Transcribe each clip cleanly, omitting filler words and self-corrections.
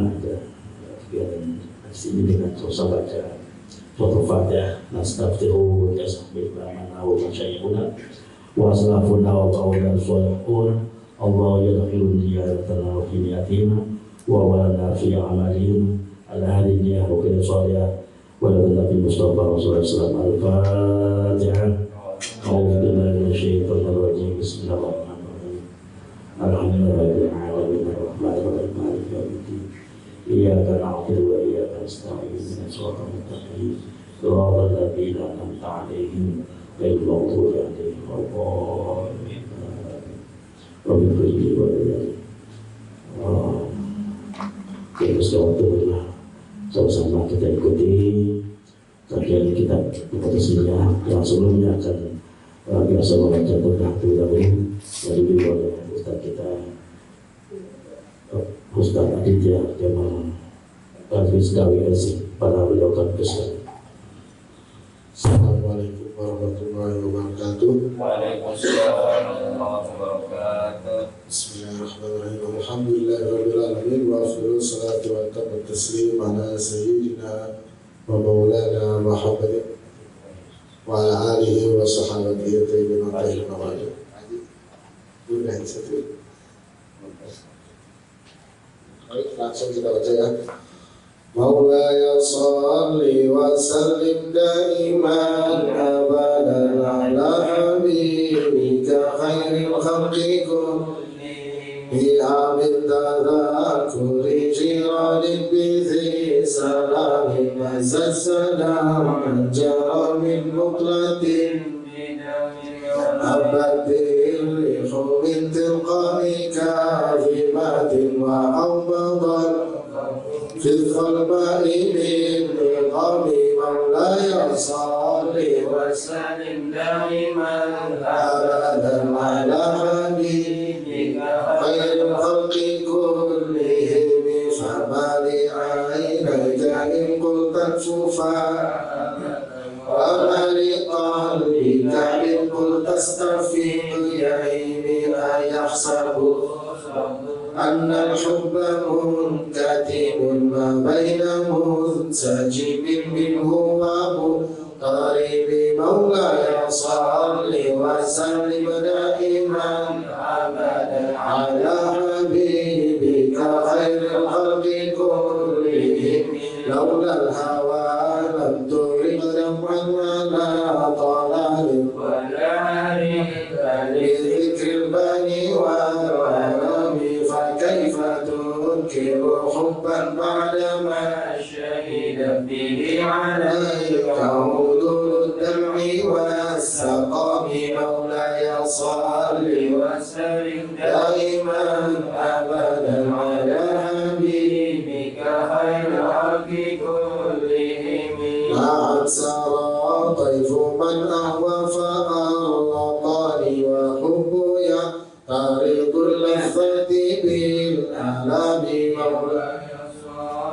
aman aja. Biarin sini dengan suasana baca suatu Fatihah, nastaghfiruhu ya sahbihi amana wa masyayikhuna wa aslafuna wa qawlan sholihun. Allah yadkhilun ziyaratana wa hiniyatina wa walana fi amalihim al-hadiyah wa kila salih wa nabi Mustafa Rasulullah sallallahu alaihi wasallam. A'udzu billahi minasyaitonir rajim. Bismillahirrahmanirrahim. Alhamdulillahirabbil alamin arrahmanir rahim maliki yaumiddin. Iyyaka na'budu wa iyyaka nasta'in ihdinas siratal mustaqim siratal ladzina an'amta 'alaihim ghairil maghdubi 'alaihim waladdallin. Rabbil ighfirli wa liyali. Kita sekarang sama-sama kita ikuti kajian kitab Muqaddimah yang sebelumnya akan biasa membaca tentang dahulu dari beliau Ustaz kita Ustaz Aditya Jamal Aziz Dawi para beliau kan besar. Assalamualaikum warahmatullahi wabarakatuh. Waalaikumsalam warahmatullahi wabarakatuh. Bismillahirrahmanirrahim. Alhamdulillahirabbil alamin wa afdhalus salatu wa atammu taslim ala sayyidina wa maulana Muhammad wa ala alihi wa sahbihi tayyibin tahirin wa ba'du. Udah satu. Langsung kita baca ya. Maulaya salli wa sallim daiman abadan ala habibika khairil khalqi kullihim bi amin tadhakuri jiradin bithi salamin azad salam jara min muqlatin abadil lihu min tilqani kafimatin wa awbadan في الظلماء من نظام مولاي صل وسلم دائما أبدا على حبيبك خير الخلق كلهم فما لعينيك إن قلت كفى وما لقلبك إن قلت استفيق يعيني أيحسب أن الحب منكتم ما بين منسجم منه ومضطرب مولاي صل وسلم دائما أبدا على حبيبك خير الخلق كلهم لولا الهوى لم ترد دمعا ولا طلال ولا ريح لذكر البني فكيف تنكر حبا بعدما شهد به عليك عودول الدمع والسقام مولاي صل وسلم دائما ابدا على حبيبك خير الخلق كلهم. لعن سرى طيف من اهوى فأرقاني وحب طريق اللذة بالآلام مولاي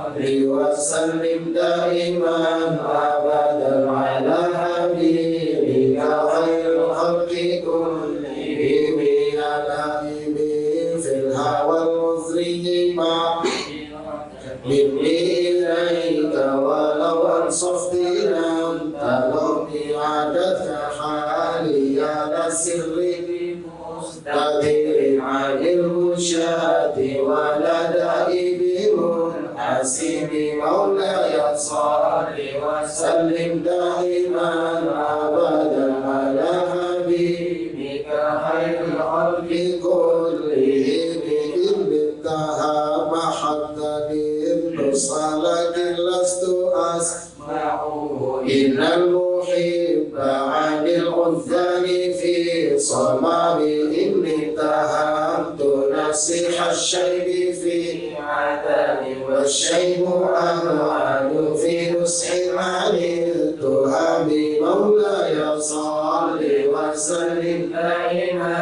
صل وسلم دائما أبدا على حبيبك خير الخلق كلهم. يا نائبي في الهوى المزري مع مني إليك ولو أنصفت لم تلومي عادتك حالي على سري مستدير عن المشاة ولدى بمنحسب مولاي صل وسلم دائما أبدا على حبيبك خير الخلق كلهم. إن انتهى محمدني النصح لكن لست أسمعه إن المحب عن العذان في صمام إني اتهمت نصيح الشيب في عدم والشيب أمعن في نصح عن التهم مولاي صل وسلم دائما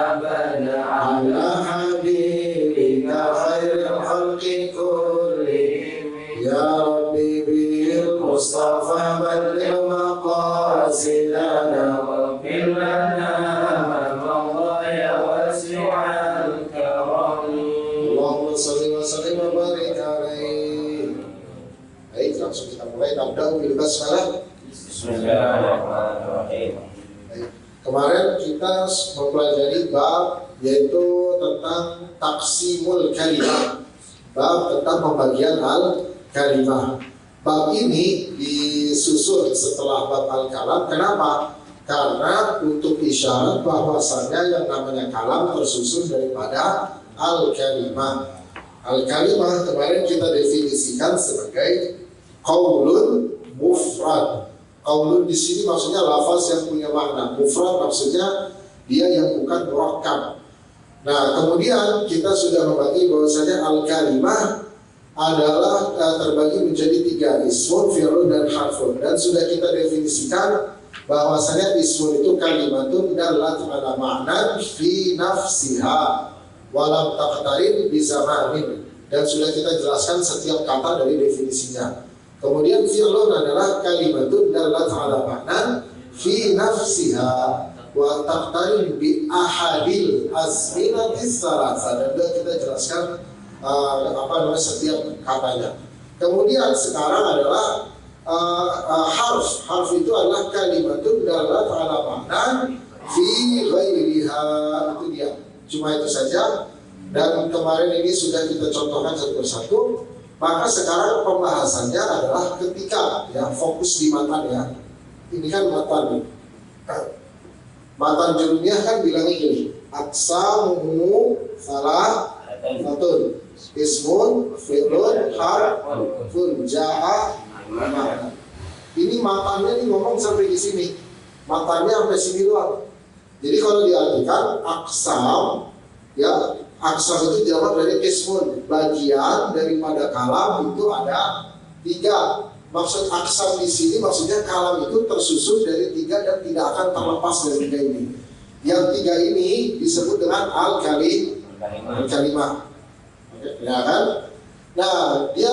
أبدا على حبيبك خير الخلق كلهم. يا ربي بالمصطفى بلغ مقاصدنا واغفر لنا مولاي واسع الكرم. اللهم صل وسلم وبارك على Baik, nabda'u bil basmalah. Bismillahirrahmanirrahim. Kemarin kita mempelajari bab yaitu tentang taksimul kalimah, bab tentang pembagian al-kalimah. Bab ini disusun setelah bab al-kalam. Kenapa? Karena untuk isyarat bahwasannya yang namanya kalam tersusun daripada al-kalimah. Al-kalimah kemarin kita definisikan sebagai qaulun mufrad. Qaulun di sini maksudnya lafaz yang punya makna. Mufrad maksudnya dia yang bukan murakkab. Nah, kemudian kita sudah membagi bahwasanya al-kalimah adalah terbagi menjadi 3, ismun, fi'lun, dan harfun. Dan sudah kita definisikan bahwasanya ismun itu kalimatun dalat ala ma'nan fi nafsiha walam taqtarin bi zamanin. Dan sudah kita jelaskan setiap kata dari definisinya. Kemudian fi'lun adalah kalimatun dalat ala ma'nan fi nafsiha wa taqtarin bi ahadil azminatis salasa. Dan sudah kita jelaskan setiap katanya. Kemudian sekarang adalah harf itu adalah kalimatun dalat ala ma'nan fi ghairiha. Itu dia, cuma itu saja. Dan kemarin ini sudah kita contohkan satu persatu. Maka sekarang pembahasannya adalah ketika ya fokus di matan ya. Ini kan matan nih. Matan jurumiyah kan bilangnya gini, aqsamuhu salah matun ismun fi'lun harfun ja'a ma'na. Ini matannya nih ngomong sampai di sini. Matannya sampai sini doang. Jadi kalau diartikan aqsam ya, aqsam itu jamak dari ismun, bagian daripada kalam itu ada 3. Maksud aqsam di sini maksudnya kalam itu tersusun dari 3 dan tidak akan terlepas dari 3 ini. Yang 3 ini disebut dengan al-kalimah. Ya kan? Nah, dia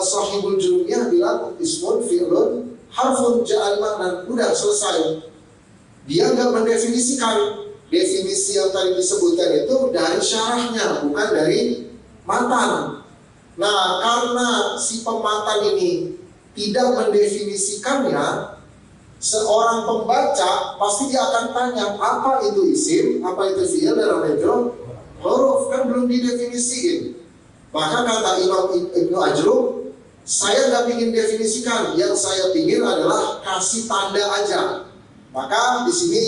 sahibul jurumiyah bilang ismun fi'lun harfun ja'al ma'nan. Udah selesai. Dia nggak mendefinisikan. Definisi yang tadi disebutkan itu dari syarahnya, bukan dari matan. Nah, karena si pematan ini tidak mendefinisikannya, seorang pembaca pasti dia akan tanya, apa itu isim, apa itu fi'il, dan apa itu huruf, kan belum didefinisiin. Maka kata Imam Ibnu Ajrum, saya nggak ingin definisikan, yang saya ingin adalah kasih tanda aja. Maka di sini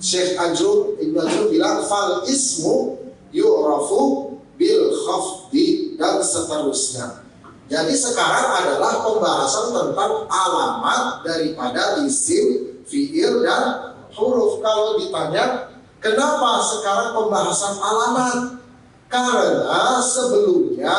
Syekh Ibnu Ajrum bilang fal ismu yu'rafu bil khafdi dan seterusnya. Jadi sekarang adalah pembahasan tentang alamat daripada isim, fi'il, dan huruf. Kalau ditanya kenapa sekarang pembahasan alamat? Karena sebelumnya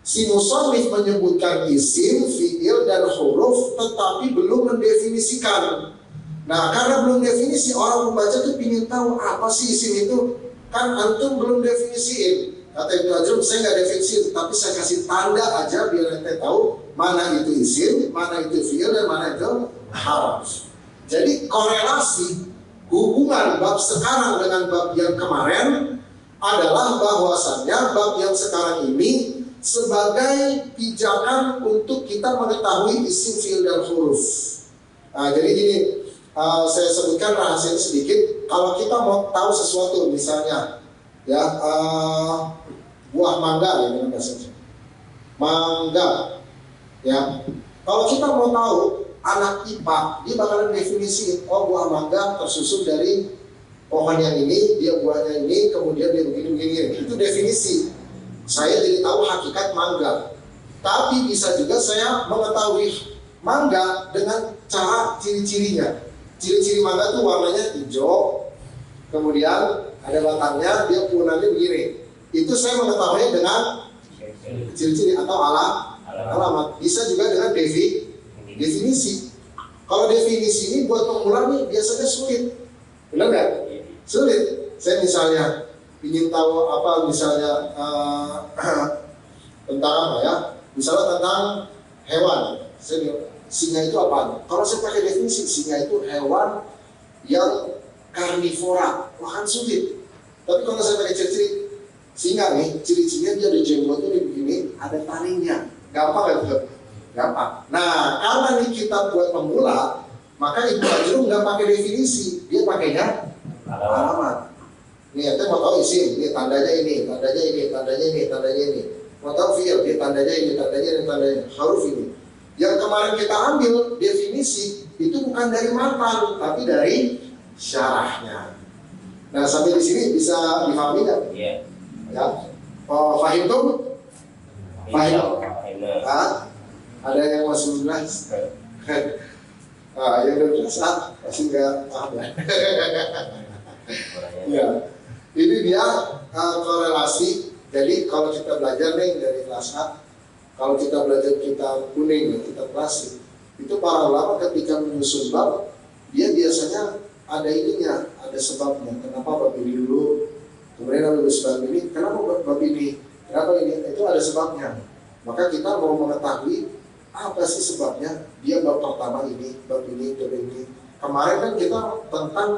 si musannif menyebutkan isim, fi'il, dan huruf tetapi belum mendefinisikan. Nah, karena belum definisi, orang membaca tuh ingin tahu apa sih isim itu. Kan antum belum definisiin. Kata Ibnu Ajrum, saya nggak definisi, tapi saya kasih tanda aja biar ente tahu mana itu isim, mana itu fi'il, dan mana itu harf. Jadi korelasi hubungan bab sekarang dengan bab yang kemarin adalah bahwasannya bab yang sekarang ini sebagai pijakan untuk kita mengetahui isim, fi'il, dan huruf. Nah, jadi gini. Saya sebutkan rahasia sedikit. Kalau kita mau tahu sesuatu, misalnya ya buah mangga, ya bahasanya mangga, ya. Kalau kita mau tahu anak IPA, dia bakalan definisi, oh buah mangga tersusun dari pohon yang ini, dia buahnya ini, kemudian dia begini. Itu definisi. Saya jadi tahu hakikat mangga. Tapi bisa juga saya mengetahui mangga dengan cara ciri-cirinya. Ciri-ciri mangga itu warnanya hijau, kemudian ada batangnya, dia punannya begini. Itu saya mengetahui dengan ciri-ciri atau alamat. Bisa juga dengan definisi. Kalau definisi ini buat pemula nih biasanya sulit, benar nggak? Sulit. Saya misalnya ingin tahu apa, misalnya tentang apa ya? Misalnya tentang hewan. Saya bilang, singa itu apa? Kalau saya pakai definisi, singa itu hewan yang karnivora, wah kan sulit. Tapi kalau saya pakai ciri-ciri, singa nih, ciri-cirinya dia ada jenggotnya begini, ada taringnya, gampang ya betul. gampang. Nah, karena ini kita buat pemula, maka Ibnu Ajrum nggak pakai definisi, dia pakainya alamat. Nih, ente mau tahu isim, ini tandanya ini, tandanya ini, tandanya ini, tandanya ini. Mau tahu fi'il, ini tandanya ini, tandanya ini, tandanya huruf ini. Yang kemarin kita ambil definisi itu bukan dari matan, tapi dari syarahnya. Nah, sampai di sini bisa dipahami nggak? Iya. Ya. Oh, fahim tuh? Fahim. Ah, ada yang masih jelas? Yang udah jelas masih nggak paham ya? Ya. Ini dia korelasi. Jadi kalau kita belajar nih dari kelas A, kalau kita belajar kitab kuning, kitab klasik, itu para ulama ketika menyusun bab, dia biasanya ada ininya, ada sebabnya. Kenapa bab ini dulu, kemudian ada sebab ini, kenapa bab ini, kenapa ini, itu ada sebabnya. Maka kita mau mengetahui apa sih sebabnya dia bab pertama ini, bab ini, bab ini. Kemarin kan kita tentang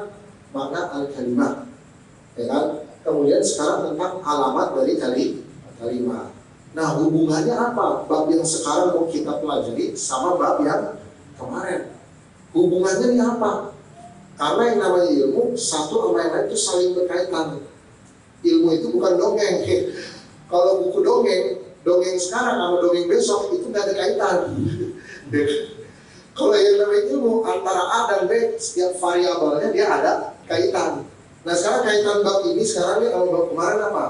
makna al-kalimah, ya kan? Kemudian sekarang tentang alamat dari kalimat. Nah, hubungannya apa? Bab yang sekarang mau kita pelajari sama bab yang kemarin. Hubungannya ini apa? Karena yang namanya ilmu, satu sama yang lain itu saling berkaitan. Ilmu itu bukan dongeng. Kalau buku dongeng sekarang sama dongeng besok itu nggak ada kaitan. Kalau yang namanya ilmu, antara A dan B, setiap variabelnya dia ada kaitan. Nah, sekarang kaitan bab ini sekarang nih sama bab kemarin apa?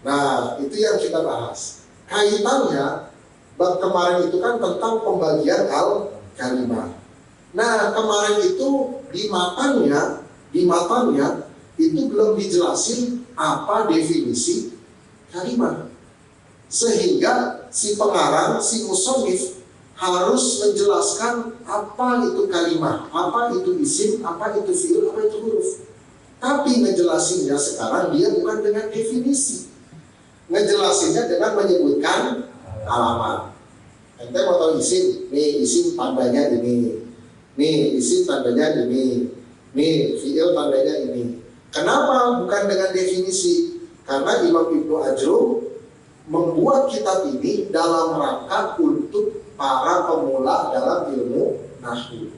Nah, itu yang kita bahas. Kaitannya, bab kemarin itu kan tentang pembagian al-kalimah. Nah, kemarin itu di matanya itu belum dijelasin apa definisi kalimat. Sehingga si pengarang, si musannif harus menjelaskan apa itu kalimat, apa itu isim, apa itu fi'il, apa itu huruf. Tapi ngejelasinnya sekarang dia bukan dengan definisi, ngejelasinnya dengan menyebutkan alamat. Ente mau tahu isim, nih isim tandanya ini, nih isim tandanya ini, nih fi'il tandanya ini. Kenapa bukan dengan definisi? Karena Imam Ibnu Ajrum membuat kitab ini dalam rangka untuk para pemula dalam ilmu nahwu.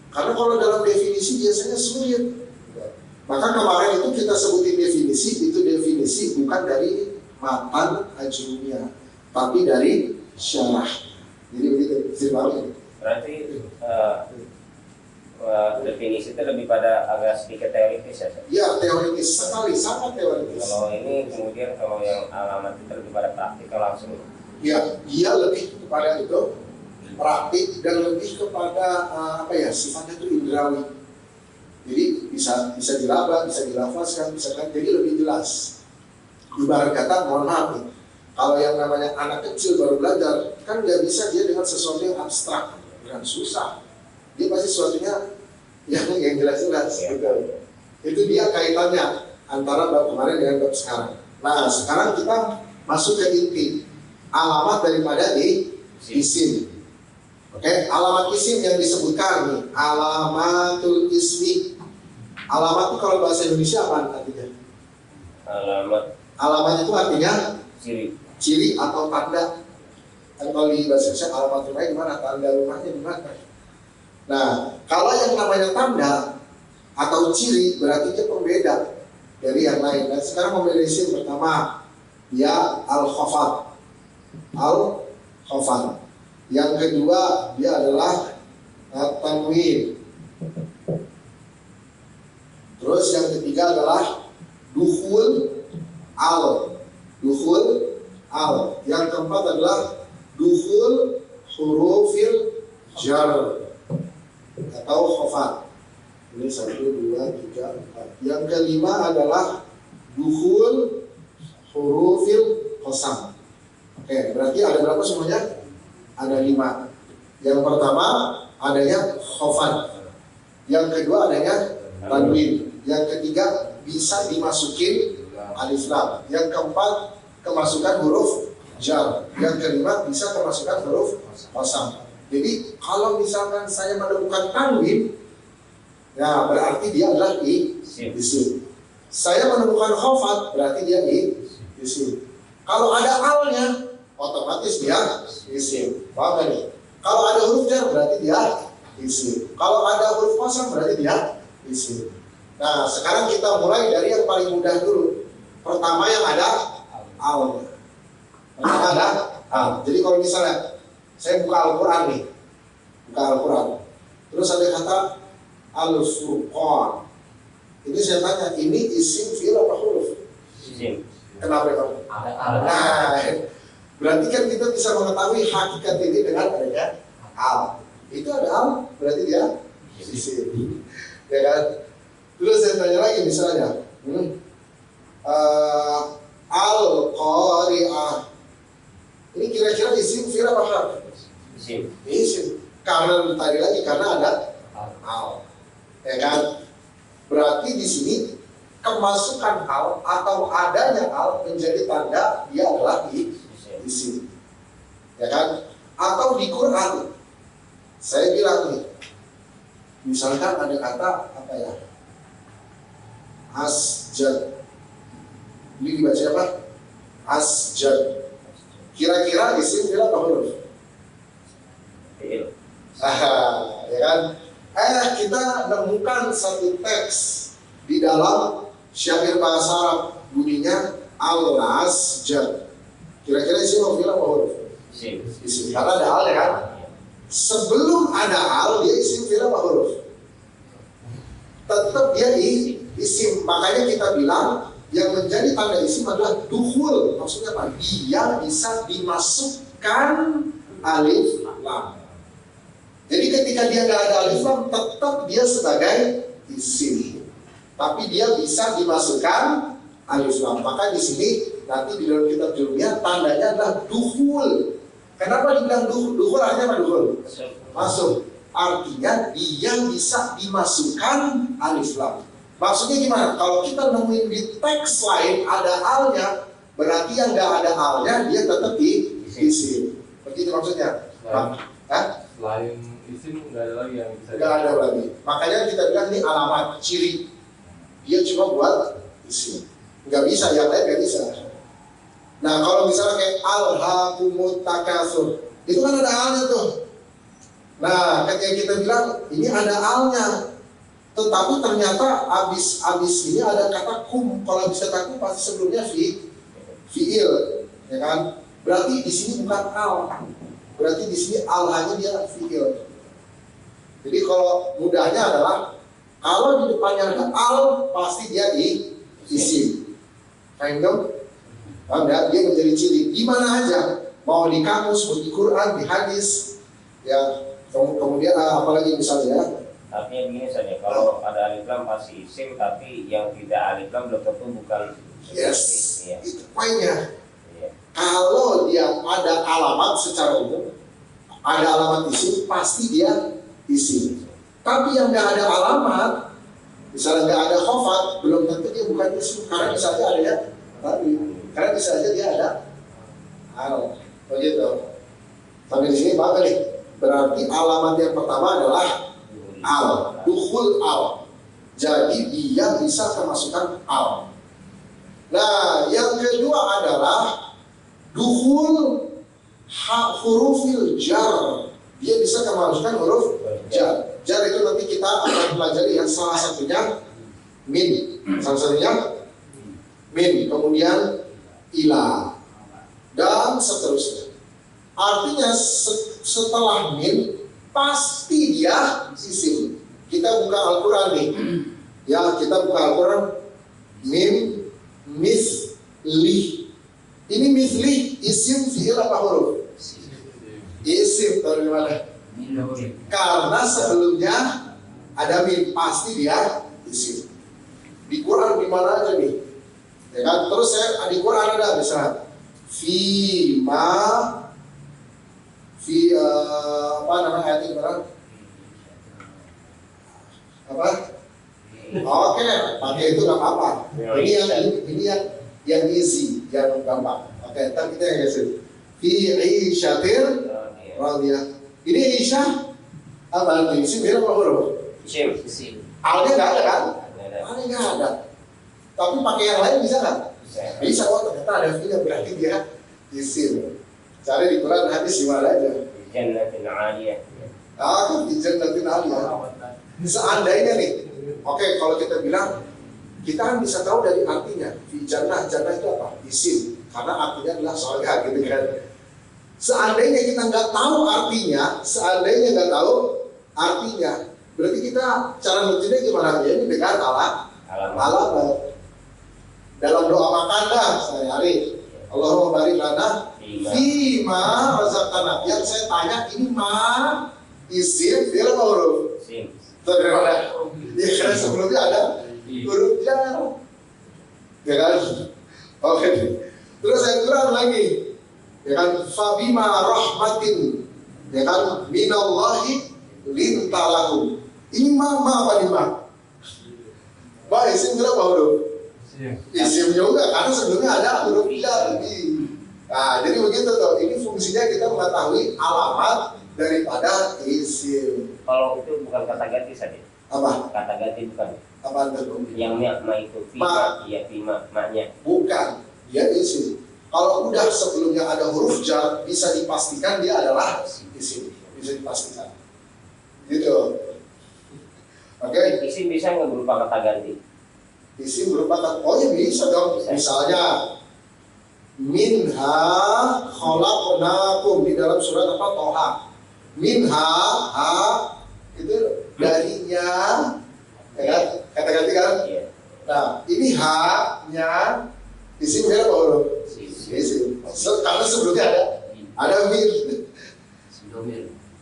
Karena kalau dalam definisi biasanya sulit. Maka kemarin itu kita sebutin definisi, itu definisi bukan dari matan ajrumiyah, tapi dari syarah. Jadi begitu, simpelnya. Berarti definisi itu lebih pada agak sedikit teoritis ya? Ya, teoritis sekali, sangat teoritis. Kalau ini kemudian kalau yang alamat itu lebih pada praktikal langsung. Ya, dia lebih kepada itu praktik dan lebih kepada sifatnya itu indrawi. Jadi bisa diraba, bisa dilafazkan, bisa kan, jadi lebih jelas. Ibarat kata, mohon maaf nih, kalau yang namanya anak kecil baru belajar, kan nggak bisa dia dengan sesuatu yang abstrak, yang susah. Dia pasti sesuatunya yang jelas-jelas. Ya. Gitu. Itu dia kaitannya antara bab kemarin dengan bab sekarang. Nah, sekarang kita masuk ke inti alamat daripada isim. Oke, alamat isim yang disebutkan nih, alamatul ismi. Alamat itu kalau bahasa Indonesia apa artinya? Alamat itu artinya ciri atau tanda. Kan kalau di bahasa Indonesia alamat rumahnya gimana? Tanda rumahnya gimana? Nah, kalau yang namanya tanda atau ciri berarti dia pembeda dari yang lain. Dan sekarang membeda isim pertama, ya al-khafat. Al-khafat. Yang kedua dia adalah tanwin. Terus yang ketiga adalah dukhul al. Yang keempat adalah dukhul hurufil jar atau khafat. Ini 1, 2, 3, 4. Yang kelima adalah dukhul hurufil qasam. Oke, berarti ada berapa semuanya? Ada 5. Yang pertama adanya khafat. Yang kedua adanya tanwin. Yang ketiga bisa dimasukin alif lam. Yang keempat kemasukan huruf jar. Yang kelima bisa kemasukan huruf qasam. Jadi kalau misalkan saya menemukan tanwin, ya berarti dia adalah isim. Saya menemukan khafat, berarti dia isim. Kalau ada alnya, otomatis dia isim. Paham gak nih? Kalau ada huruf jar berarti dia isim. Kalau ada huruf kosong berarti dia isim. Nah, sekarang kita mulai dari yang paling mudah dulu. Pertama yang ada al. Pertama ada al. Jadi kalau misalnya saya buka Al-Quran nih, buka Al-Quran, terus ada kata Al-Furqan. Ini saya tanya, ini isim, fi'il apa huruf? Isim. Kenapa kamu? Nah, berarti kan kita bisa mengetahui hakikat ini dengan adanya al. Itu ada al, berarti dia isim. Ya kan? Terus saya tanya lagi misalnya, Al-Qari'ah. Ini kira-kira isim, fi'il apa harf? Isim. Isim. Karena tadi lagi karena ada al. Ya kan? Berarti di sini kemasukan al atau adanya al menjadi tanda dia adalah isim. Ya kan? Atau di Quran saya bilang nih, misalkan ada kata apa ya? Asjad. Ini dibaca apa? Asjad. Kira-kira isim fi'il apa huruf? Fi'il. Ya kan? Kita nemukan satu teks di dalam syair bahasa Arab, bunyinya al-asjad. Kira-kira isim fi'il apa huruf? Isim. Karena ada al ya kan? Sebelum ada al dia isim fi'il apa huruf? Tetap dia isim. Makanya kita bilang yang menjadi tanda isim adalah dukhul. Maksudnya apa? Dia bisa dimasukkan alif lam. Jadi ketika dia nggak ada alif lam, tetap dia sebagai isim. Tapi dia bisa dimasukkan alif lam. Maka di sini nanti di dalam kitab Jurumiyah tandanya adalah dukhul. Kenapa dibilang dukhul? Dukhul artinya apa dukhul? Masuk. Artinya dia bisa dimasukkan alif lam. Maksudnya gimana? Kalau kita nemuin di teks lain ada alnya, berarti yang nggak ada alnya dia tetap isim. Begitu maksudnya? Selain isim nggak ada lagi yang bisa. Nggak ada lagi. Makanya kita bilang ini alamat ciri. Dia cuma buat isim. Nggak bisa, yang lain nggak bisa. Nah kalau misalnya kayak alhaakumut takatsur, itu kan ada alnya tuh. Nah ketika kita bilang ini ada alnya, tetapi ternyata abis ini ada kata kum. Kalau bisa kata kum pasti sebelumnya fi'il, ya kan? Berarti di sini bukan al. Berarti di sini al hanya dia fi'il. Jadi kalau mudahnya adalah kalau di depannya ada al pasti dia isim. Paham dong? Paham ya? Dia menjadi ciri di mana aja, mau di kamus, mau di Quran, di hadis, ya. Kemudian apalagi misalnya ya. Artinya begini saja, kalau ada alif lam pasti isim, tapi yang tidak alif lam belum tentu bukan. Yes, ya. itu poinnya. Ya. Kalau dia ada alamat secara umum, ada alamat isim, pasti dia isim. Tapi yang nggak ada alamat, misalnya nggak ada khofat, belum tentu dia bukan isim. Karena bisa aja ada ya, tapi karena bisa aja dia ada al. Begitu. Sampai di sini apa nih? Berarti alamat yang pertama adalah al, dukhul al. Jadi dia bisa kemasukan al. Nah, yang kedua adalah dukhul hurufil jar. Dia bisa kemasukan huruf jar. Jar itu nanti kita akan pelajari yang salah satunya min. Salah satunya min, kemudian ila, dan seterusnya. Artinya setelah min pasti dia isim. Kita buka Al-Quran nih, ya kita buka Al-Quran, mim, misli. Ini misli isim fi'il apa huruf? Isim. Tahu dari mana? Karena sebelumnya ada mim, pasti dia isim. Di Quran di mana aja nih? Ya kan? Terus saya di Quran ada misalnya apa namanya ayatnya gimana? Apa? Oke, pakai itu nggak apa-apa. Ini yang easy, yang gampang. Oke, ntar kita yang geser. Fi isyatir radiyah. Ini isya apa artinya? Isim bilang apa huruf? Isim. Alnya nggak ada kan? Alnya nggak ada. Tapi pakai yang lain bisa nggak? Bisa. Oh ternyata ada fi'il, berarti dia isim. Cari di Quran hadis di mana aja. Jannatin 'aliyah. Di jannatin 'aliyah. Seandainya nih, oke, kalau kita bilang, kita kan bisa tahu dari artinya. Fi jannah, jannah itu apa? Isim, karena artinya adalah surga gitu kan. Seandainya kita nggak tahu artinya, berarti kita cara ngertinya gimana? Ya ini dengan alamat. Dalam doa makan sehari-hari, Allahumma barik lana fima razaqtana. Yang saya tanya ini isim, fi'il apa huruf? Isim. Terdengar? Ya karena sebelumnya ada huruf jar. Ya kan? Oke. Terus saya ulang lagi. Ya kan? Fabima rahmatin. Ya kan? Minallahi lintalahu. Ini apa nih, Pak? Pak, isim berapa huruf? Isim juga, karena sebelumnya ada huruf jar. Nah, jadi begitu tuh. Ini fungsinya kita mengetahui alamat daripada isim. Kalau itu bukan kata ganti saja. Apa? Kata ganti bukan. Apa itu? Yang ma itu fima, iya fima, maknya. Bukan, dia isim. Kalau udah sebelumnya ada huruf jar, bisa dipastikan dia adalah isim. Bisa dipastikan. Gitu. Oke? Isim bisa nggak berupa kata ganti? Isim berupa oh ya bisa dong. Misalnya minha khalaqnakum di dalam surat apa? Toha. Minha itu darinya, ya kan? Kata ganti kan? Iya. Nah, ini ha-nya isim apa huruf? Isim. Karena sebelumnya ada min.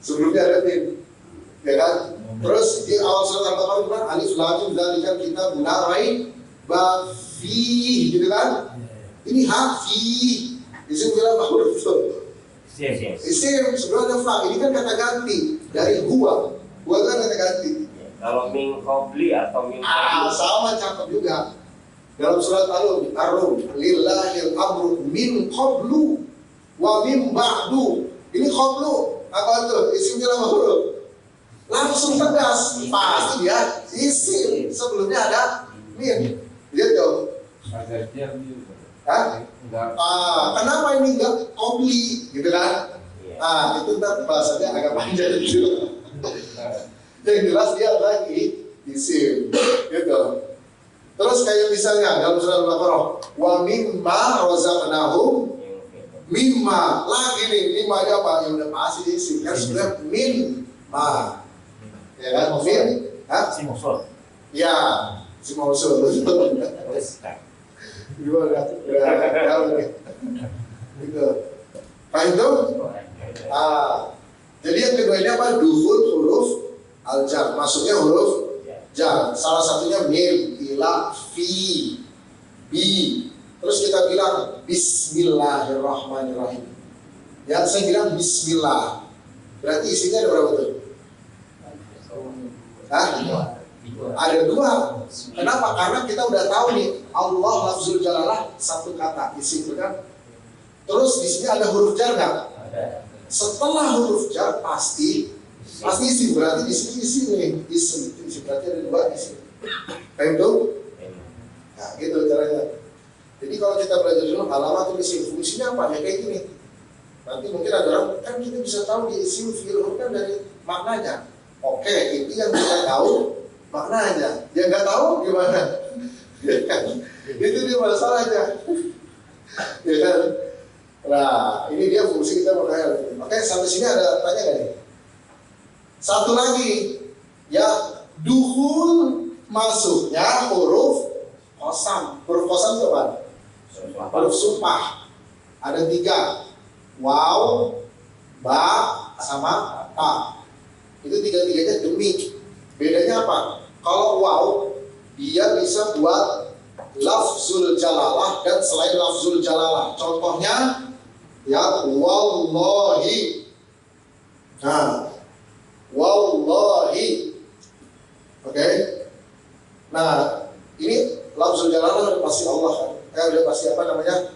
Sebelumnya ada min. Ya kan? Terus di awal surat Al-Baqarah alif lam mim dzalikal kitab la raiba fihi, gitu kan? Ini ha fi. Isim apa huruf itu? Isim sebelum ada fa. Ini kan kata ganti dari huwa. Huwa kan kata ganti. Kalau min qabli atau min sama cakep juga. Dalam surat Ar-Rum, lillahil amru min qablu wa min ba'du. Ini qablu apa itu? Isim apa huruf? Langsung tegas, pasti dia isim. Sebelumnya ada min. Lihat dong. Kenapa ini enggak qabli, gitu kan? Itu ntar bahasanya agak panjang gitu. Yang jelas dia lagi isim, gitu. Terus kayak misalnya dalam surat Al-Baqarah, wa mimma razaqnahum, mimma lagi nih, mimma apa? Yang udah pasti isim. Kan sebenarnya mimma, ya kan? Min, Si musul. ya, si musul. Gimana? Gitu. Paham tuh? Jadi yang kedua ini apa? Duhul huruf al-jar, masuknya huruf jar. Salah satunya min, ila, fi, bi. Terus kita bilang Bismillahirrahmanirrahim. Ya, saya bilang Bismillah. Berarti isinya ada berapa tuh? Ada dua. Kenapa? Karena kita udah tahu nih Allah lafzul jalalah satu kata isim, kan? Terus di sini ada huruf jar nggak? Setelah huruf jar pasti isim, berarti di sini isim nih, isim berarti ada dua isim. Paham tuh? Nah, gitu caranya. Jadi kalau kita belajar dulu alamat isim, fungsinya apa? Ya kayak gini. Nanti mungkin ada orang kan kita bisa tahu di isim fi'il kan dari maknanya. Oke, itu yang kita tahu maknanya. Yang nggak tahu gimana? Ya kan? Itu dia masalahnya. Ya kan? Nah, ini dia fungsi kita makanya. Oke, sampai sini ada tanya nggak nih? Satu lagi, ya duhul masuknya huruf qasam. Huruf qasam itu apa? Huruf sumpah. Ada 3, waw, ba, sama ta. Itu 3-3-nya demi. Bedanya apa? Kalau waw, dia bisa buat lafzul jalalah dan selain lafzul jalalah. Contohnya, ya wallahi. Nah, wallahi. Oke. Nah, ini lafzul jalalah udah pasti Allah kan. Udah pasti apa namanya?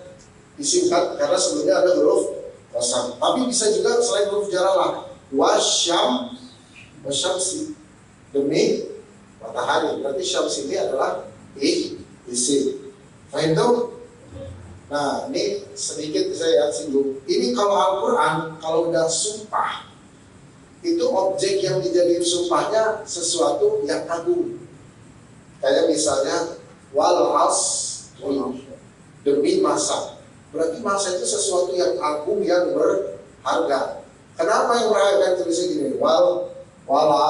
Isim kan, karena sebelumnya ada huruf qasam. Tapi bisa juga selain huruf jalalah. Wasyamsi, demi matahari. Berarti syams ini adalah isim. Faham tuh? Nah, ini sedikit saya singgung. Ini kalau Al-Quran, kalau udah sumpah, itu objek yang dijadiin sumpahnya sesuatu yang agung. Kayak misalnya, wal asri, demi masa. Berarti masa itu sesuatu yang agung, yang berharga. Kenapa yang berharga tulisnya gini? Wal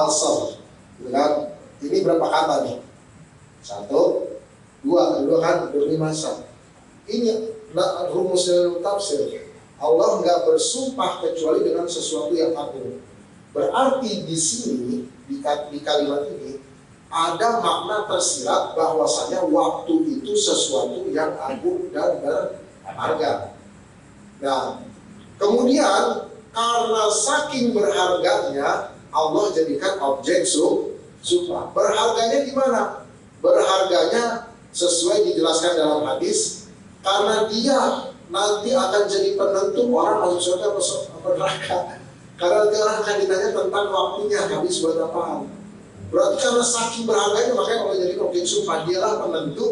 asr. Kan? Ini berapa kata nih? 1, 2 kan demi masa. Ini rumusnya tafsir. Allah nggak bersumpah kecuali dengan sesuatu yang agung. Berarti di sini di kalimat ini ada makna tersirat bahwasanya waktu itu sesuatu yang agung dan berharga. Nah, kemudian karena saking berharganya Allah jadikan objek sumpah. Berharganya gimana? Berharganya sesuai dijelaskan dalam hadis, karena dia nanti akan jadi penentu orang masuk surga atau neraka. Karena nanti orang akan ditanya tentang waktunya habis buat apaan. Berarti karena saking berharganya makanya Allah jadi objek sumpah. Dialah penentu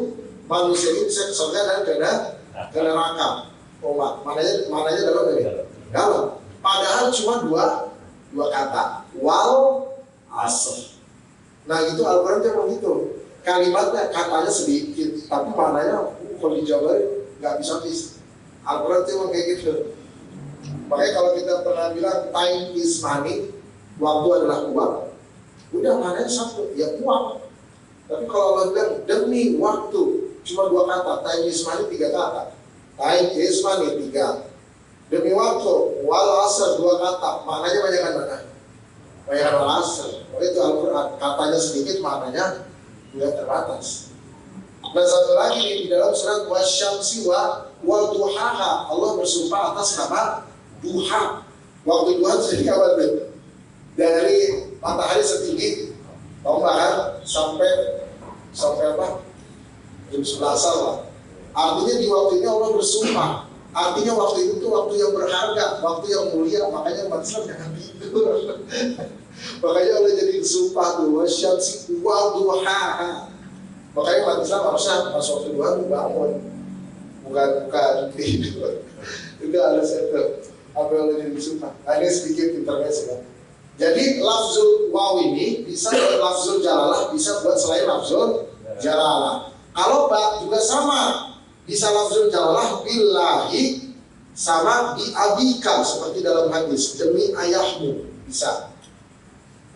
manusia ini bisa ke surga dan ke neraka. Oh, mananya dalam dari dalam. Padahal cuma dua kata, wal asr. Nah itu Al-Quran memang gitu. Kalimatnya katanya sedikit, tapi maknanya kalau dijabarin nggak bisa habis. Al-Quran memang kayak gitu. Makanya kalau kita pernah bilang time is money, waktu adalah uang, udah maknanya satu, ya uang. Tapi kalau Allah bilang demi waktu, cuma 2 kata, time is money 3 kata. Time is money 3. Demi waktu, wal asr 2 kata, maknanya banyakan mana? Banyakan wal asr. Oleh itu Al-Quran katanya sedikit, maknanya udah terbatas. Dan satu lagi di dalam surat wasyamsi wa duhaha, Allah bersumpah atas nama duha. Waktu duha itu kapan tuh? Dari matahari setinggi tombak kan sampai apa? Jam 11 lah. Artinya di waktu ini Allah bersumpah. Artinya waktu itu tuh waktu yang berharga, waktu yang mulia. Makanya umat Islam jangan tidur. Makanya Allah jadi bersumpah tuh wasyamsi wa duhaha. Makanya umat Islam harusnya pas waktu duha bangun, bukan tidur. Itu harus itu. Apa yang Allah jadi bersumpah. Nah, ini sedikit intermezzo kan. Jadi lafzul waw ini bisa buat lafzul jalalah, bisa buat selain lafzul jalalah. Kalau ba juga sama, bisa lafzul jalalah billahi sama bi abika seperti dalam hadis, demi ayahmu bisa.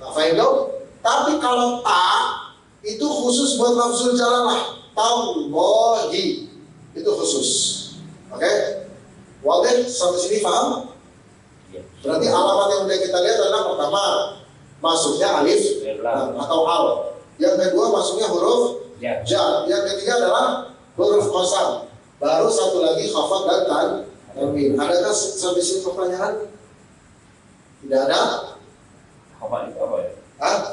Nah, faham dong? Tapi kalau ta itu khusus buat lafzul jalalah, tallahi itu khusus. Oke? Wadah sampai sini paham? Berarti alamat yang udah kita lihat adalah pertama masuknya alif atau al. Yang kedua masuknya huruf jar. Yang ketiga adalah huruf qasam. Baru satu lagi khafat dan tanwin. Adakah sampai sini pertanyaan? Tidak ada? Khafat itu apa ya?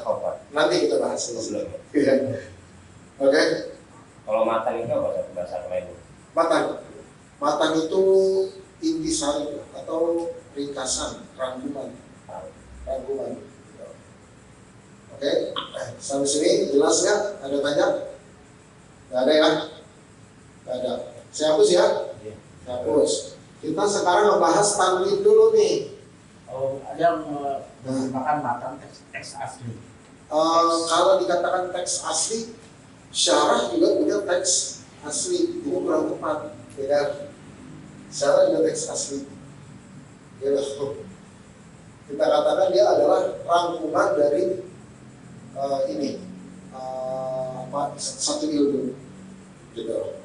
Khafat. Nanti kita bahas sebelum. Oke. Kalau matan itu apa bahasa lain? Matan itu intisari atau ringkasan, rangkuman. Oke, sampai sini jelas ya? Ada tanya? Nggak ada ya? Nggak ada. Saya hapus ya? Saya hapus. Kita sekarang membahas tanwin dulu nih. Oh, ada yang menggunakan matan teks asli. Kalau dikatakan teks asli, syarah juga punya teks asli. Ini kurang tepat, ya kan? Syarah juga teks asli. Kita katakan dia adalah rangkuman dari satu ilmu, gitu.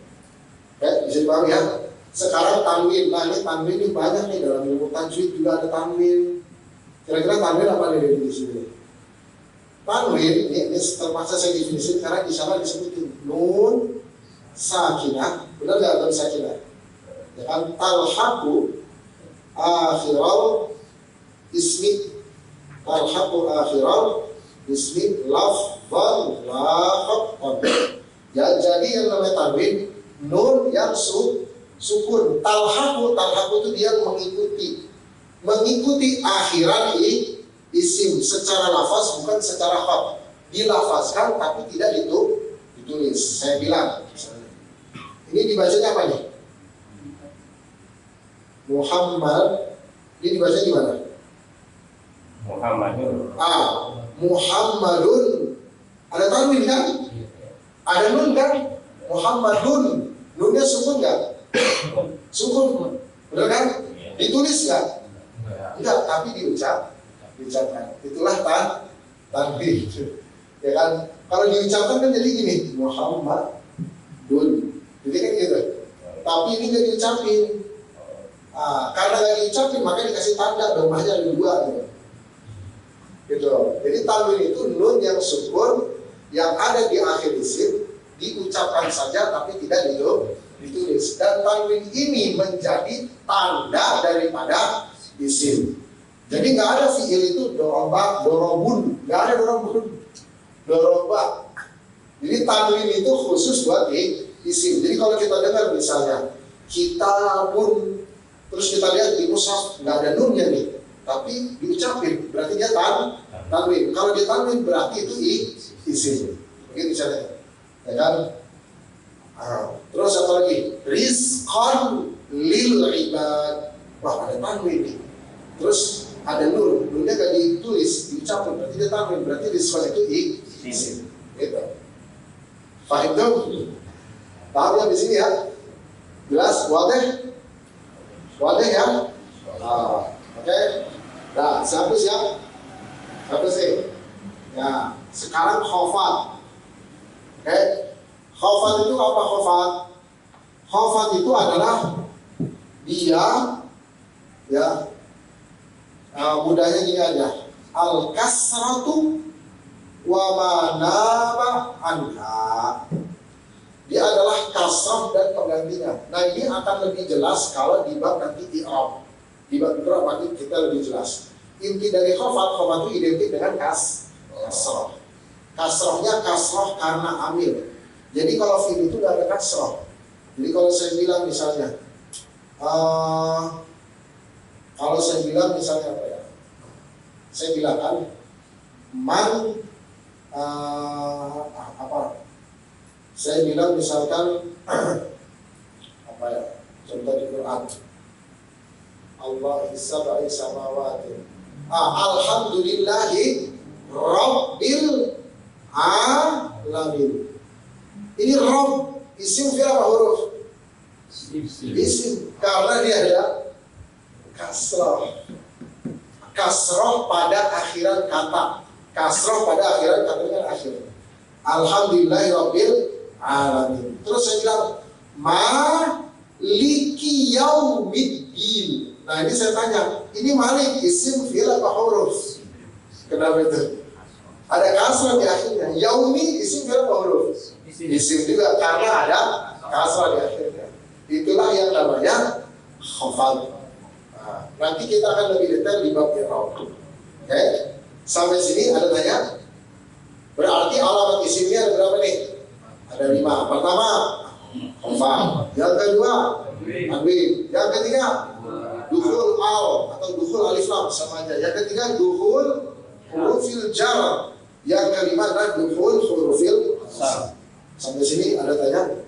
Oke, bisa dipahami ya. Sekarang tanwin, nah ini tanwin ini banyak nih dalam ilmu tajwid juga ada tanwin. Kira-kira tanwin apa nih di sini? Tanwin ini terpaksa saya definisi karena di sana disebutin nun sakinah, benar nggak nun sakinah? Ya kan, talhaqu akhiral ismi, talhaqu akhiral ismi lafzan laqab. Ya, jadi yang namanya tanwin nun yang sukun. Talhaqu itu dia mengikuti akhiran isim secara lafaz bukan secara khat. Dilafazkan tapi tidak ditulis. Saya bilang ini dibacanya apa nih? Muhammad ini dibaca gimana? Muhammadun. Muhammadun. Ada tanwin kan? Ada nun kan? Muhammadun. Nunnya sukun nggak? Sukun. Benar kan? Ditulis nggak? Enggak, tapi diucapkan. Itulah tanwin. Ya kan? Kalau diucapkan kan jadi gini, Muhammadun. Jadi kan gitu. Tapi ini nggak diucapin. Karena nggak diucapin, makanya dikasih tanda domahnya ada 2 gitu. Gitu. Jadi tanwin itu nun yang sukun yang ada di akhir isim diucapkan saja tapi tidak ditulis. Dan tanwin ini menjadi tanda daripada isim. Jadi nggak ada fiil itu doroba, dorobun, nggak ada doroba. Jadi tanwin itu khusus buat isim. Jadi kalau kita dengar misalnya kitabun, terus kita lihat di mushaf nggak ada nunnya nih, tapi diucapin, berarti dia tanwin. Kalau dia tanwin berarti itu isim. Begitu caranya, ya kan? Terus apa lagi? Rizqan lil ibad. Wah, ada tanwin nih. Terus ada nun, nunnya nggak ditulis, diucapin, berarti dia tanwin. Berarti rizqan itu isim. Gitu. Paham dong? Paham ya di sini ya? Jelas? Wadih? Wadih ya? Oke. Nah, siapa siap? Siapa sih? Ya, sekarang khofat. Oke. Khofat itu apa khofat? Khofat itu adalah dia, ya, mudahnya gini aja. Al-kasratu wa manaba anha. Dia adalah kasrah dan penggantinya. Nah, ini akan lebih jelas kalau di bab nanti i'rab. Di bab i'rab nanti kita lebih jelas. Inti dari khofat itu identik dengan kasrah. Kasrahnya kasrah karena amil. Jadi kalau fi'il itu nggak ada kasrah. Jadi kalau saya bilang misalnya, apa ya? Saya bilang kan, saya bilang misalkan apa ya? Contoh di Quran. Allah sab'i samawati. Alhamdulillahi Rabbil alamin. Ini Rabb, isim fi'il apa huruf? Isim, karena dia ada kasrah. Kasrah pada akhiran kata. Kasrah pada akhiran katanya akhir. Alhamdulillahi Rabbil alamin. Terus saya bilang maliki yaumiddin. Nah, ini saya tanya, ini malik isim fi'il apa huruf? Kenapa itu? Ada kasrah di akhirnya. Yaumi isim fi'il apa huruf? Isim juga karena ada kasrah di akhirnya. Itulah yang namanya khofat. Nah, nanti kita akan lebih detail di bab i'rab. Oke? Sampai sini ada tanya? Berarti alamat isimnya ada berapa nih? Ada 5. Pertama, khofat. Yang kedua, tanwin. Yang ketiga, dukhul al atau dukhul alif lam sama aja. Yang ketiga, dukhul hurufil jar. Yang kelima adalah dukhul hurufil jar. Sampai sini ada tanya?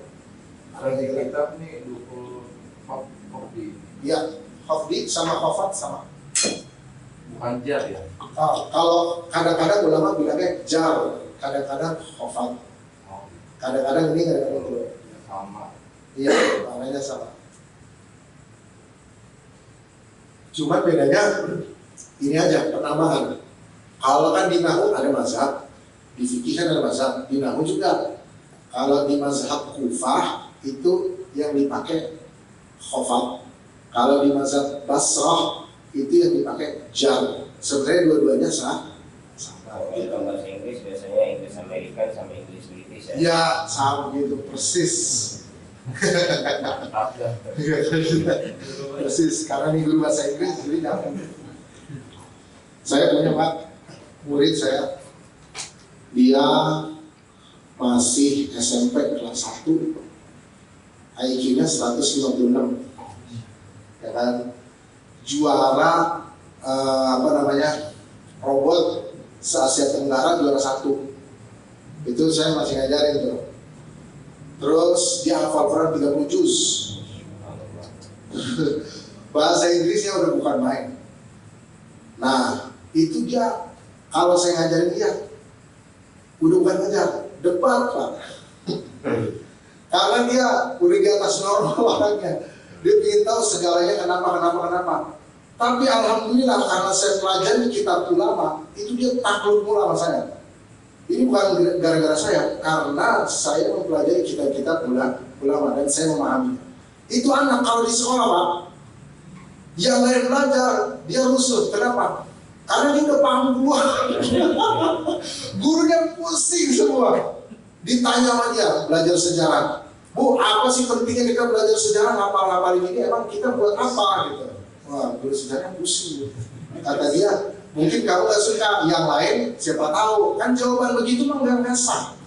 Ada di kitab nih dukhul khafdi. Iya, khafdi sama khafat sama. Bukan jar ya? Kalau kadang-kadang ulama bilangnya jar, kadang-kadang khafat. Kadang-kadang ini, kadang-kadang itu. Sama. Iya, maknanya sama. Cuma bedanya ini aja penambahan. Kalau kan di nahwu ada mazhab, di fikih kan ada mazhab, di nahwu juga. Kalau di mazhab Kufah itu yang dipakai khofat. Kalau di mazhab Basrah itu yang dipakai jar. Sebenarnya dua-duanya sama. Kalau bahasa Inggris biasanya Inggris Amerika sama Inggris British ya. Ya, sama gitu persis. Persis, karena ini guru bahasa Inggris jadi jangan. Saya punya Pak murid saya, dia masih SMP kelas 1, IQ-nya 156, ya kan, juara robot se-Asia Tenggara juara 1. Itu saya masih ngajarin tuh. Terus dia hafal Quran 30 juz. bahasa Inggrisnya udah bukan main. Nah, itu dia kalau saya ngajarin dia udah bukan ngajar, debat Pak. Karena dia udah di atas normal orangnya. Dia ingin tahu segalanya kenapa. Tapi alhamdulillah karena saya pelajari kitab ulama, itu dia takluk mula sama saya. Ini bukan gara-gara saya, karena saya mempelajari kitab-kitab ulama dan saya memahaminya. Itu anak kalau di sekolah Pak, yang lain belajar, dia rusuh. Kenapa? Karena dia udah paham duluan. Gurunya pusing semua. Ditanya sama dia, belajar sejarah. Bu, apa sih pentingnya kita belajar sejarah, ngapal-ngapalin ini, emang kita buat apa gitu. Wah, guru sejarah pusing. Kata dia, mungkin kamu gak suka, yang lain siapa tahu. Kan jawaban begitu mah gak sah.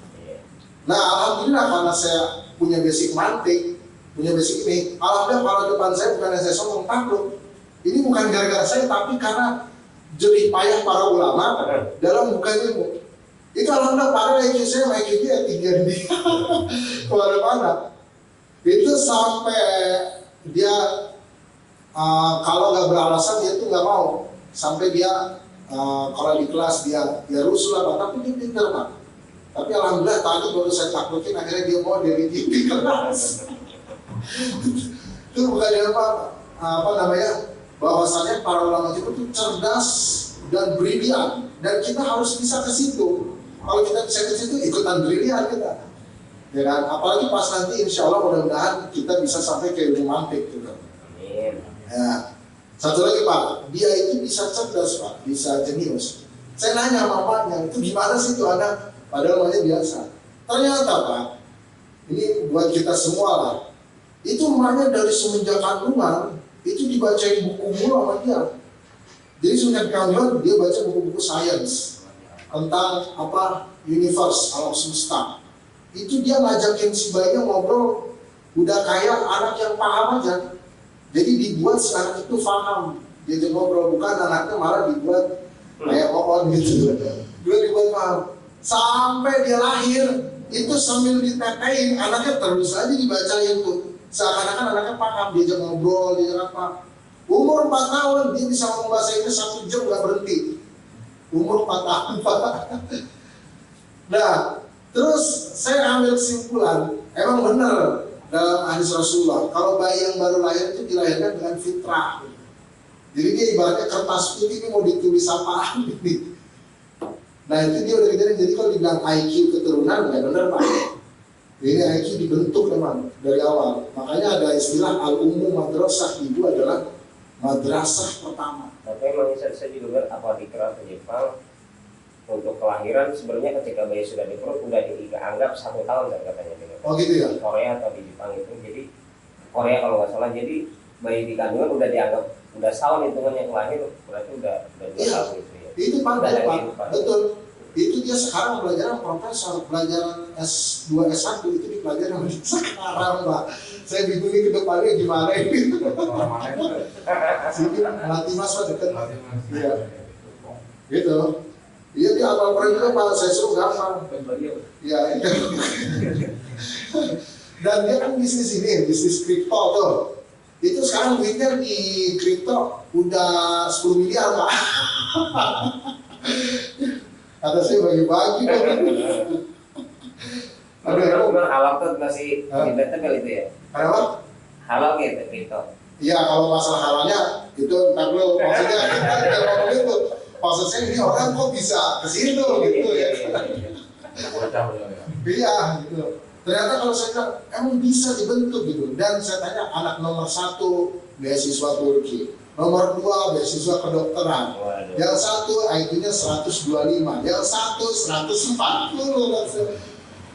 Nah, alhamdulillah karena saya punya basic mantik, punya basic ini, alhamdulillah kalau depan saya bukan saya sombong takluk. Ini bukan gara-gara saya, tapi karena jerih payah para ulama dalam buka ilmu. Itu alhamdulillah para IQ saya, IQ dia tinggi dia kemana-mana. Itu sampai dia kalau nggak beralasan dia tuh nggak mau. Sampai dia kalau di kelas dia rusuh apa, tapi dia pintar Pak. Tapi alhamdulillah tadi baru saya taklukin, akhirnya dia mau dari di kelas. Itu bukan apa namanya, bahwasannya para ulama itu cerdas dan brilian, dan kita harus bisa ke situ. Kalau kita bisa ke situ ikutan brilian kita, ya kan? Apalagi pas nanti insya Allah mudah-mudahan kita bisa sampai ke ilmu mantik gitu. Amin. Ya. Satu lagi Pak, dia itu bisa cerdas Pak, bisa jenius. Saya nanya mamanya, itu gimana sih itu anak? Padahal namanya biasa. Ternyata Pak, ini buat kita semua lah. Itu emaknya dari semenjak kandungan itu dibacain buku mulu sama dia. Jadi semenjak kandungan dia baca buku-buku sains tentang apa universe, alam semesta. Itu dia ngajakin si bayinya ngobrol, udah kayak anak yang paham aja. Jadi dibuat si anak itu paham, dia ngobrol, bukan anaknya malah dibuat kayak on gitu. Dia dibuat paham. Sampai dia lahir, itu sambil ditetein, anaknya terus aja dibacain tuh. Seakan-akan anaknya paham, diajak ngobrol, diajak apa. Umur 4 tahun dia bisa ngomong bahasa Inggris 1 jam gak berhenti. Umur 4 tahun Pak. Nah, terus saya ambil kesimpulan, emang benar dalam hadis Rasulullah, kalau bayi yang baru lahir itu dilahirkan dengan fitrah. Jadi dia ibaratnya kertas putih ini mau ditulis apa ini. Nah itu dia udah kejadian. Jadi kalau dibilang IQ keturunan, nggak benar Pak. Ini IQ dibentuk memang dari awal. Makanya ada istilah al-ummu madrasah, ibu adalah madrasah pertama. Tapi emang saya juga lihat apa dikira ke Jepang untuk kelahiran sebenarnya ketika bayi sudah di perut udah dianggap 1 tahun kan katanya gitu. Oh gitu ya? Di Korea atau di Jepang itu, jadi Korea kalau nggak salah, jadi bayi di kandungan udah dianggap udah setahun hitungannya kelahir, berarti udah 2 tahun gitu ya. Itu Pak, betul. Itu dia sekarang pelajaran profesor, pelajaran S2, S1 itu dipelajari sekarang Pak. Saya bingung ke depannya gimana ini. Orang mana itu? Sini melatih mas Pak dekat. Iya. Gitu. Iya dia apal pernah juga Pak, saya suruh gampang. Iya. Dan dia kan bisnis ini, bisnis kripto tuh. Itu sekarang duitnya di kripto udah 10 miliar Pak. Kata saya bagi-bagi dong. Benar halal tuh masih debatable itu ya. Kenapa? Halal gitu kripto. Iya kalau masalah halalnya itu ntar dulu maksudnya kita ngomong itu. Maksud saya ini orang kok bisa ke situ gitu ya. Iya gitu. Ternyata kalau saya bilang emang bisa dibentuk gitu. Dan saya tanya anak nomor 1 beasiswa Turki, nomor 2 beasiswa kedokteran. Waduh. Yang 1 IQ-nya 125, yang 1 140.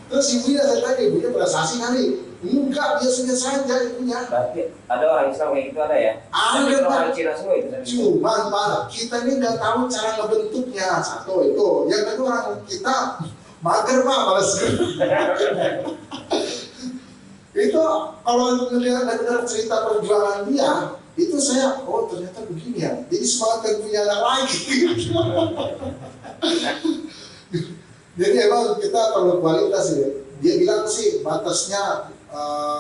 Terus ibunya saya tanya, ibunya prestasi kali? Enggak, biasa-biasa saja ibunya. Berarti ada orang Islam kayak gitu ada ya? Ada Tapi Pak. orang Cina semua itu. Cuman Pak, kita ini nggak tahu cara ngebentuknya. Satu itu, yang kedua kita mager Pak, males. Itu kalau dengar cerita perjuangan dia, itu saya, oh ternyata begini ya. Jadi semangat kan punya anak lagi. Jadi emang kita perlu kualitas ya. Dia bilang sih batasnya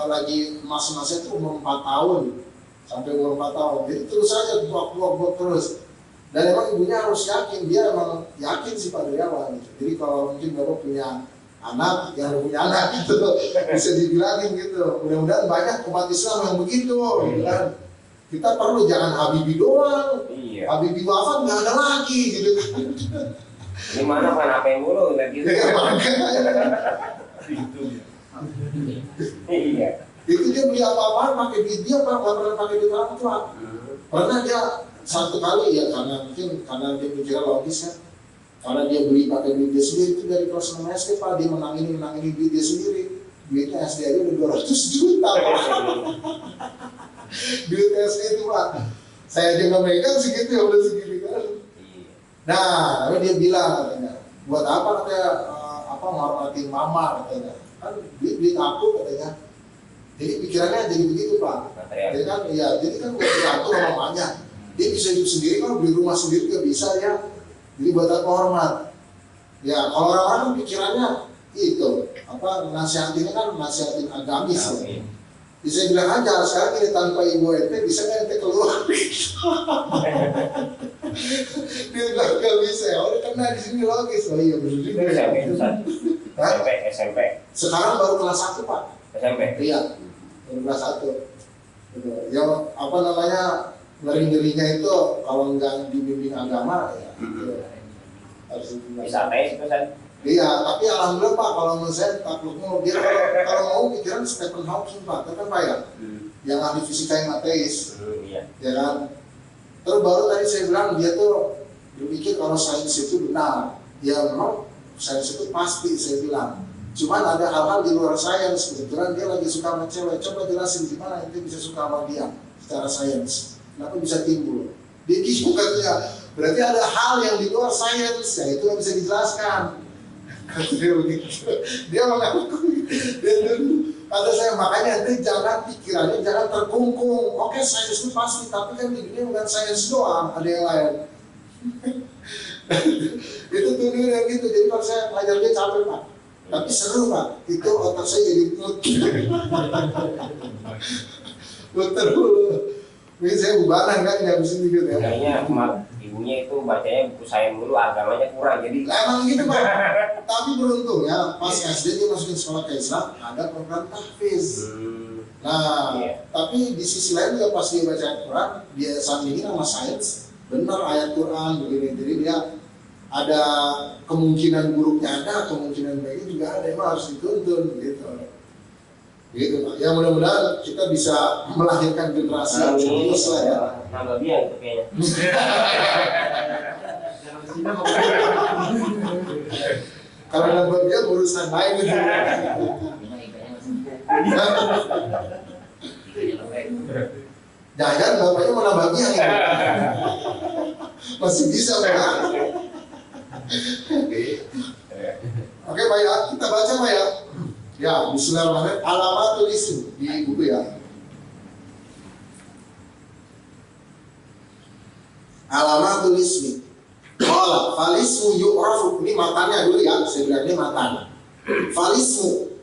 lagi mas-masnya itu umur 4 tahun sampai umur 4 tahun. Jadi terus saja buak terus. Dan emang ibunya harus yakin, dia emang yakin sih Pak Daryawan gitu. Jadi kalau mungkin Bapak punya anak, yang punya anak gitu, bisa dibilangin gitu. Mudah-mudahan banyak umat Islam yang begitu, gitu kan. Kita perlu jangan Habibie doang. Iya. Habibie wafat nggak ada lagi gitu kan. Gimana kan apa yang mulu nggak gitu? Iya. Itu dia beli apa-apaan pakai duit dia Pak, nggak pernah pakai duit orang tua. Pernah dia satu kali ya karena dia mikirnya logis kan. Karena dia beli pakai duit dia sendiri, itu dari kelas 6 SD Pak, dia menangin duit dia sendiri. Duitnya SD aja udah 200 juta Pak. Duit SD itu Pak, saya aja nggak megang segitu ya udah segini kan. Nah, lalu dia bilang katanya, buat apa katanya menghormatin mama katanya, kan duit aku katanya. Jadi pikirannya jadi begitu Pak. Jadi kan, jadi kan buat diatur sama mamanya. Dia bisa hidup sendiri kan, beli rumah sendiri juga bisa ya. Jadi buat apa hormat? Ya kalau orang-orang pikirannya itu nasihatinnya kan nasihatin agamis ya. Bisa bilang aja sekarang ini tanpa ibu ente bisa nggak ente keluar? Dia bilang nggak bisa ya. Udah kena di sini logis. Oh iya benar juga. SMP. Sekarang baru kelas 1 Pak. SMP. Iya. Baru kelas 1. Ya ngeri-ngerinya itu kalau nggak dibimbing agama ya harus bisa tes kan? Iya, tapi alhamdulillah Pak kalau menurut saya takluknya dia kalau mau pikiran Stephen Hawking Pak, kan Pak ya, yang ahli fisika yang ateis, iya. Ya kan. Terus baru tadi saya bilang dia tuh berpikir kalau sains itu benar, ya memang sains itu pasti saya bilang. Cuman ada hal-hal di luar sains, kebetulan dia lagi suka sama cewek, coba jelasin gimana ente bisa suka sama dia secara sains. Kenapa bisa timbul? Dia bingung katanya. Berarti ada hal yang di luar sains, ya itu nggak bisa dijelaskan. Dia begitu. Dia mengakui. Kata saya makanya nanti jangan pikirannya jangan terkungkung. Oke sains itu pasti, tapi kan di dunia bukan sains doang, ada yang lain. Itu tuh dia gitu. Jadi kalau saya belajar dia capek Pak. Tapi seru Pak. Itu otak saya jadi muter dulu. Ini saya bubaran kan nggak bisa gitu ya. Kayaknya ibunya itu bacanya buku sains dulu, agamanya kurang jadi. Emang gitu Pak. Tapi beruntung ya pas SD dia masukin sekolah ke Islam ada program tahfiz. Nah, tapi di sisi lain juga pas dia baca Al-Quran dia sandingin sama sains. Benar ayat Quran begini. Jadi dia ada kemungkinan buruknya ada, kemungkinan baiknya juga ada. Emang harus dituntun gitu. Gitu Pak. Ya mudah-mudahan kita bisa melahirkan generasi yang serius lah ya. Nambah dia itu kayaknya. Kalau nambah dia urusan lain itu. Jangan bapaknya mau nambah dia ya. Masih bisa Pak. Oke Pak ya, kita baca Pak ya. Ya, bismillahirrahmanirrahim. Alamatul ism di buku ya. Alamatul ismi. Qala falismu yu'rafu. Ini matanya dulu ya, saya bilang ini matan. Falismu.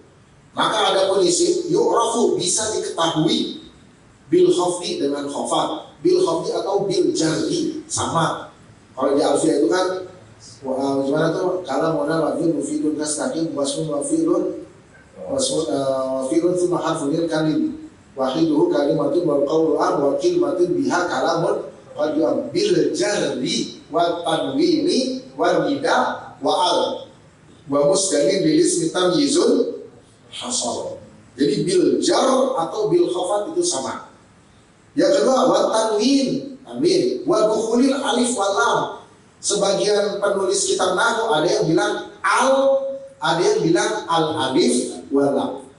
Maka ada pun isim yu'rafu bisa diketahui bil khafdi dengan khafat. Bil khafdi atau bil jarri sama. Kalau di alfiah itu kan gimana tuh? Kalau modal wafil mufidun kastaqim wasmun wafilun wafilun thumma harfunil kalim wahiduhu kalimatun wal qawlu an wa kalimatun biha kalamun qad bil jarri wa tanwini wa nida wa al wa musdamin bil ismi tamyizun hasal. Jadi bil jar atau bil khafat itu sama. Yang kedua wa tanwin amin wa dukhulil alif wal lam. Sebagian penulis kitab nahwu ada yang bilang al, ada yang bilang al alif wal lam.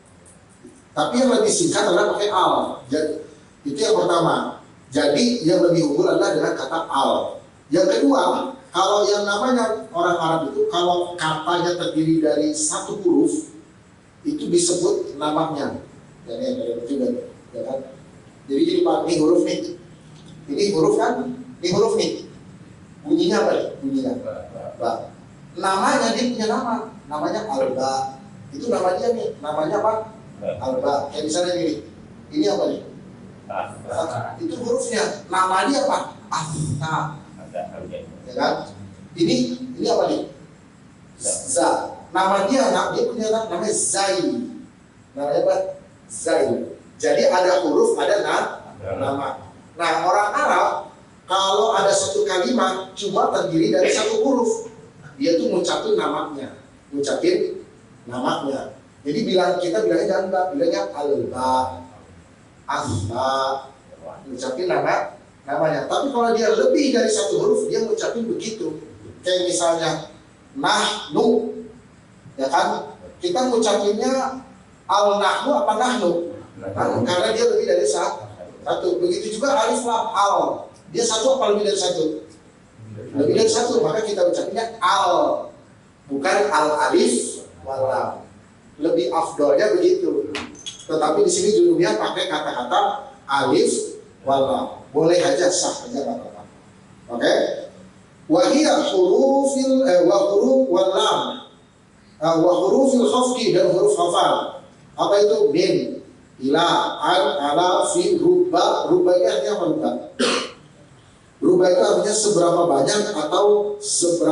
Tapi yang lebih singkat adalah pakai al. Jadi, itu yang pertama. Jadi yang lebih unggul adalah dengan kata al. Yang kedua, kalau yang namanya orang Arab itu kalau katanya terdiri dari satu huruf itu disebut namanya. Dan yang juga, ya kan? Jadi Pak, ini huruf nih. Ini huruf kan? Ini huruf nih. Bunyinya apa ya? Bunyinya ba. Namanya dia punya nama. Namanya alba. Itu namanya nih. Namanya apa? Alba. Kayak misalnya gini. Ini apa nih? Itu hurufnya. Namanya apa? Afta. Ya kan? Ini apa nih? Za. Nama dia punya namanya Zai. Namanya apa? Zai. Jadi ada huruf, ada nama. Nah, orang Arab kalau ada satu kalimat cuma terdiri dari satu huruf, dia tuh ngucapin namanya. Jadi kita bilangnya jangan ba, bilangnya alba, asba, ngucapin namanya. Tapi kalau dia lebih dari satu huruf, dia ngucapin begitu. Kayak misalnya nahnu, ya kan? Kita ngucapinnya al-nahnu apa nahnu? Karena dia lebih dari satu. Begitu juga alif lam al, dia satu apa lebih dari satu? Lebih dari satu, maka kita ucapinnya al, bukan al alif wal lam. Lebih afdolnya begitu. Tetapi di sini judulnya pakai kata-kata alif wal lam. Boleh aja, sah aja kata-kata. Oke? Wahiyah hurufil huruf wal lam. Wa hurufil khafdi dan huruf hafal. Apa itu? Min, ila, an, ala, fi, ruba. Ruba ini artinya apa? Ruba itu artinya seberapa banyak atau seberapa